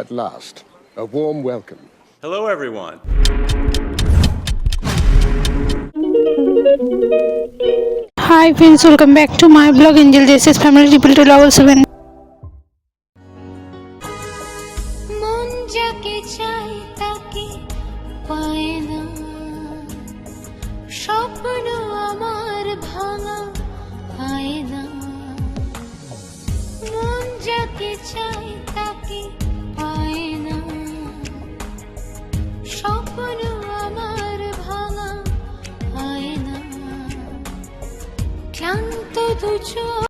At last, a warm welcome. Hello, everyone. Hi friends, welcome back to my blog Angel. This is family triple to level 7. মন যাকে চাই তাকে পায় না, স্বপ্ন আমার ভাঙা হয় না। মন যাকে চাই তাকে পায় না, স্বপ্ন আমার ভাঙা হয় না। ক্লান্ত দুচোখ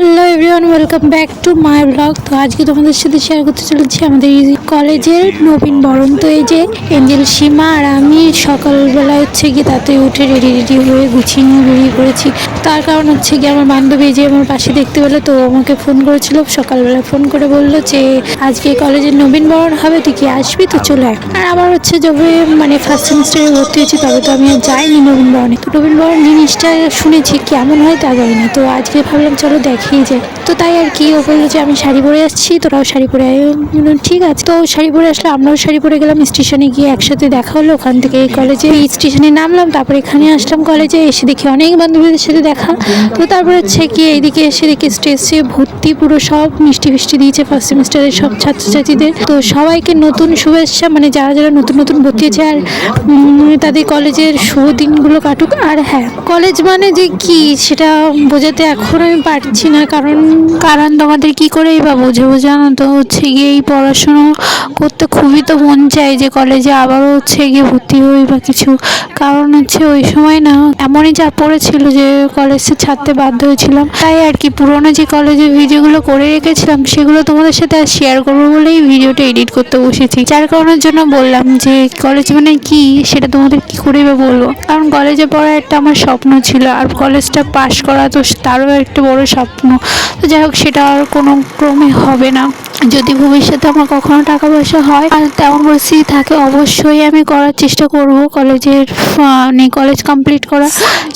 hello everyone, welcome back to my blog. তো আজকে তোমাদের সাথে শেয়ার করতে চলেছি আমাদের কলেজের নবীন বরণ। তো এই যে এঞ্জেল, সীমা আর আমি সকালবেলা হচ্ছে গিয়ে তাতে উঠে রেডি হয়ে গুছিয়ে নিয়ে বেরিয়ে পড়েছি। তার কারণ হচ্ছে গিয়ে আমার বান্ধবী যে আমার পাশে দেখতে পেলো, তো আমাকে ফোন করেছিল সকালবেলা, ফোন করে বললো যে আজকে কলেজের নবীন বরণ হবে, তুই কি আসবি? তো চলে আয়। আর আমার হচ্ছে যবে ফার্স্ট সেমিস্টারে ভর্তি হয়েছি তবে তো আমি আর যাইনি নবীন বরণে। তো নবীন বরণ জিনিসটা শুনেছি কেমন হয় তা জানি না, তো আজকে ভাবলাম চলো দেখেই যায়। তো তাই আর কি, ও বললো যে আমি শাড়ি পরে আসছি, তোরাও শাড়ি পরে আয়। ঠিক আছে। তো শাড়ি পরে আসলে আমরাও শাড়ি পরে গেলাম স্টেশনে, গিয়ে একসাথে দেখা হলো। ওখান থেকে এই কলেজে স্টেশনে নামলাম, তারপরে এখানে আসলাম কলেজে, এসে দেখি অনেক বান্ধবীদের সাথে দেখা। তো তারপরে হচ্ছে কি এইদিকে এসে দেখি স্টেজে ভর্তি পুরো সব মিষ্টি ফিষ্টি দিয়েছে ফার্স্ট সেমিস্টারের সব ছাত্রছাত্রীদের। তো সবাইকে নতুন শুভেচ্ছা, যারা যারা নতুন নতুন ভর্তি হয়েছে, আর তাদের কলেজের শুভ দিনগুলো কাটুক। আর হ্যাঁ, কলেজ মানে যে কি সেটা বোঝাতে এখন আমি পারছি না, কারণ তোমাদের কি করেই বা বোঝাবো জানো তো। হচ্ছে গিয়ে এই পড়াশুনো করতে খুবই তো মন চাই যে কলেজে আবারও হচ্ছে গিয়ে ভর্তি হই বা কিছু। কারণ হচ্ছে ওই সময় না এমনই চাপ পড়েছিল যে কলেজে ছাড়তে বাধ্য হয়েছিলাম। তাই আর কি পুরোনো যে কলেজের ভিডিওগুলো করে রেখেছিলাম সেগুলো তোমাদের সাথে আর শেয়ার করবো বলেই ভিডিওটা এডিট করতে বসেছি। যার কারণের জন্য বললাম যে কলেজ মানে কি সেটা তোমাদের কি করেই বা বলবো। কারণ কলেজে পড়া একটা আমার স্বপ্ন ছিল, আর কলেজটা পাশ করা তো তারও একটা বড় স্বপ্ন। তো যাই হোক, সেটা আর কোনো ক্রমে হবে না। যদি ভবিষ্যতে আমার কখনো টাকা পয়সা হয় আর তেমন পরিস্থিতি থাকে, অবশ্যই আমি করার চেষ্টা করব কলেজের কলেজ কমপ্লিট করা।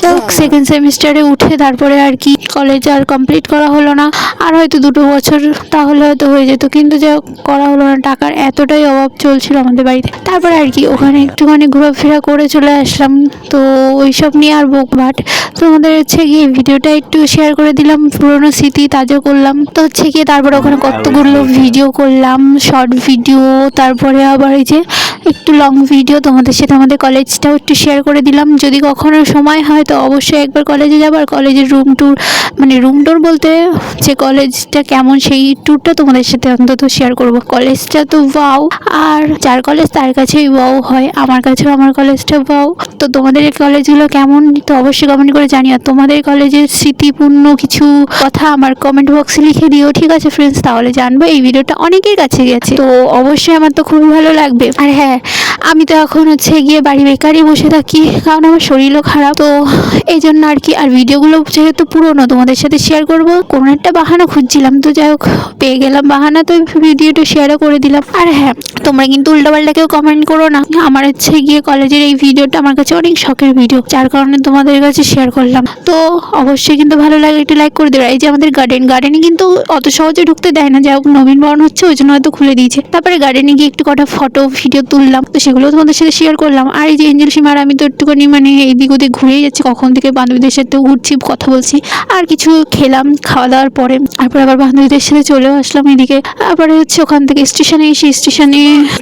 যাই হোক, সেকেন্ড সেমিস্টারে উঠে তারপরে আর কি কলেজ আর কমপ্লিট করা হলো না, আর হয়তো 2 বছর তাহলে হয়তো হয়ে যেত, কিন্তু যাই হোক করা হলো না। টাকার এতটাই অভাব চলছিল আমাদের বাড়িতে। তারপরে আর কি ওখানে একটুখানি ঘোরাফেরা করে চলে আসলাম। তো ওইসব নিয়ে আর বকবাট তোমাদের হচ্ছে গিয়ে ভিডিওটা একটু শেয়ার করে দিলাম, পুরোনো স্মৃতি তাজা করলাম। তো হচ্ছে গিয়ে তারপরে ওখানে কতগুলো ভিডিও করলাম, শর্ট ভিডিও, তারপরে আবার এই যে একটু লং ভিডিও তোমাদের সাথে আমাদের কলেজটাও একটু শেয়ার করে দিলাম। যদি কখনো সময় হয় তো অবশ্যই একবার কলেজে যাবো, আর কলেজের রুম ট্যুর বলতে যে কলেজটা কেমন সেই ট্যুরটা তোমাদের সাথে অন্তত শেয়ার করব। কলেজটা তো ওয়াও, আর যার কলেজ তার কাছেই ওয়াও হয়, আমার কাছেও আমার কলেজটা ওয়াও। তো তোমাদের এই কলেজগুলো কেমন তো অবশ্যই কমেন্ট করে জানিও। তোমাদের কলেজের স্মৃতিপূর্ণ কিছু কথা আমার কমেন্ট বক্সে লিখে দিও, ঠিক আছে ফ্রেন্ডস? তাহলে জানবো এই ভিডিওটা অনেকের কাছে গেছে, তো অবশ্যই আমার তো খুবই ভালো লাগবে। আর হ্যাঁ, আমি তো এখন হচ্ছে গিয়ে বাড়ি বেকারই বসে থাকি, কারণ আমার শরীরও খারাপ, তো এই জন্য আর কি। আর ভিডিওগুলো যেহেতু পুরোনো তোমাদের সাথে শেয়ার করব, কোনো একটা বাহানা খুঁজছিলাম, তো যাই হোক পেয়ে গেলাম বাহানা, তো ভিডিওটা শেয়ারও করে দিলাম। আর হ্যাঁ, তোমরা কিন্তু উল্টাপাল্টা কেউ কমেন্ট করো না। আমার হচ্ছে গিয়ে কলেজের এই ভিডিওটা আমার কাছে অনেক শখের ভিডিও, যার কারণে তোমাদের কাছে শেয়ার করলাম। তো অবশ্যই কিন্তু ভালো লাগে একটু লাইক করে দেবে। এই যে আমাদের গার্ডেনে কিন্তু অত সহজে ঢুকতে দেয় না, যাই হোক নবীন বরণ হচ্ছে ওই জন্য হয়তো খুলে দিয়েছে। তারপরে গার্ডেনে গিয়ে একটু কটা ফটো ভিডিও তুললাম, তো সেগুলো তোমাদের সাথে শেয়ার করলাম। আর এই যে এঞ্জেল, সীমা আর আমি তো একটুখানি এইদিক ওদিক ঘুরেই যাচ্ছি, কখন থেকে বান্ধবীদের সাথে ঘুরছি, কথা বলছি, আর কিছু খেলাম খাওয়া দাওয়ার পরে। তারপরে আবার বান্ধবীদের সাথে চলেও আসলাম এদিকে। তারপরে হচ্ছে ওখান থেকে স্টেশনে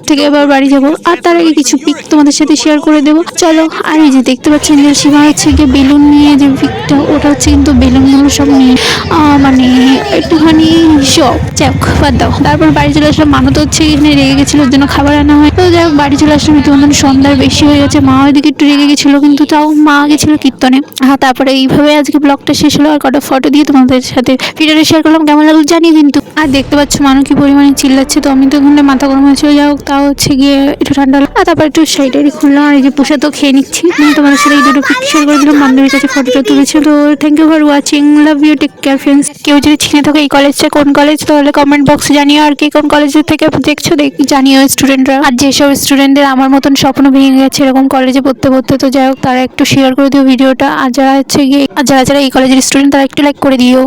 থেকে আবার বাড়ি যাবো, আর তার আগে কিছু পিক তোমাদের সাথে শেয়ার করে দেবো, চলো। আর এই যে দেখতে পাচ্ছি এঞ্জেল, সীমা হচ্ছে গিয়ে বেলুন নিয়ে যে পিকটা, ওটা হচ্ছে কিন্তু বেলুনগুলো সব নিয়ে একটুখানি শখ বাদ দাও। তারপর বাড়ি চলে আসলাম। মানু তো হচ্ছে এখানে রেগে গেছিলো, ওর জন্য খাবার আনা হয়। তো যাই হোক বাড়ি চলে আসলাম ইতিমধ্যে সন্ধ্যার বেশি হয়ে গেছে। মা ওইদিকে একটু রেগে গেছিলো, কিন্তু তাও মা গেছিলো কীর্তনে। তারপরে এইভাবে আজকে ব্লগটা শেষ হলো। আর কটা ফটো দিয়ে তোমাদের সাথে ভিডিওটা শেয়ার করলাম, কেমন লাগলো জানিয়ে কিন্তু। আর দেখতে পাচ্ছ মানুষ কি পরিমাণে চিল্লাচ্ছে, তো আমি তো ওখানে মাথা গরম হয়েছিল। যাই হোক, তাও হচ্ছে গিয়ে একটু ঠান্ডা হলো। আর তারপর একটু শাড়িটারি খুললাম, আর এই যে পোষা তো খেয়ে নিচ্ছি। তোমাদের সাথে এই দুটো পিক শেয়ার করে দিলাম, বান্ধবীর কাছে ফটোটা তুলেছিল। তো thank you for watching, love you, take care friends. কেউ যদি চিনে থাকো এই কলেজটা কোন কলেজ, তাহলে কমেন্ট বক্সে জানিও। আর কে কোন কলেজের থেকে দেখছো জানিও স্টুডেন্টরা। আর যেসব স্টুডেন্টদের আমার মতন স্বপ্ন ভেঙে গেছে এরকম কলেজে পড়তে পড়তে, তো যাই হোক তারা একটু শেয়ার করে দিও ভিডিওটা। আর যারা হচ্ছে গিয়ে যারা এই কলেজের স্টুডেন্ট তারা একটু লাইক করে দিও।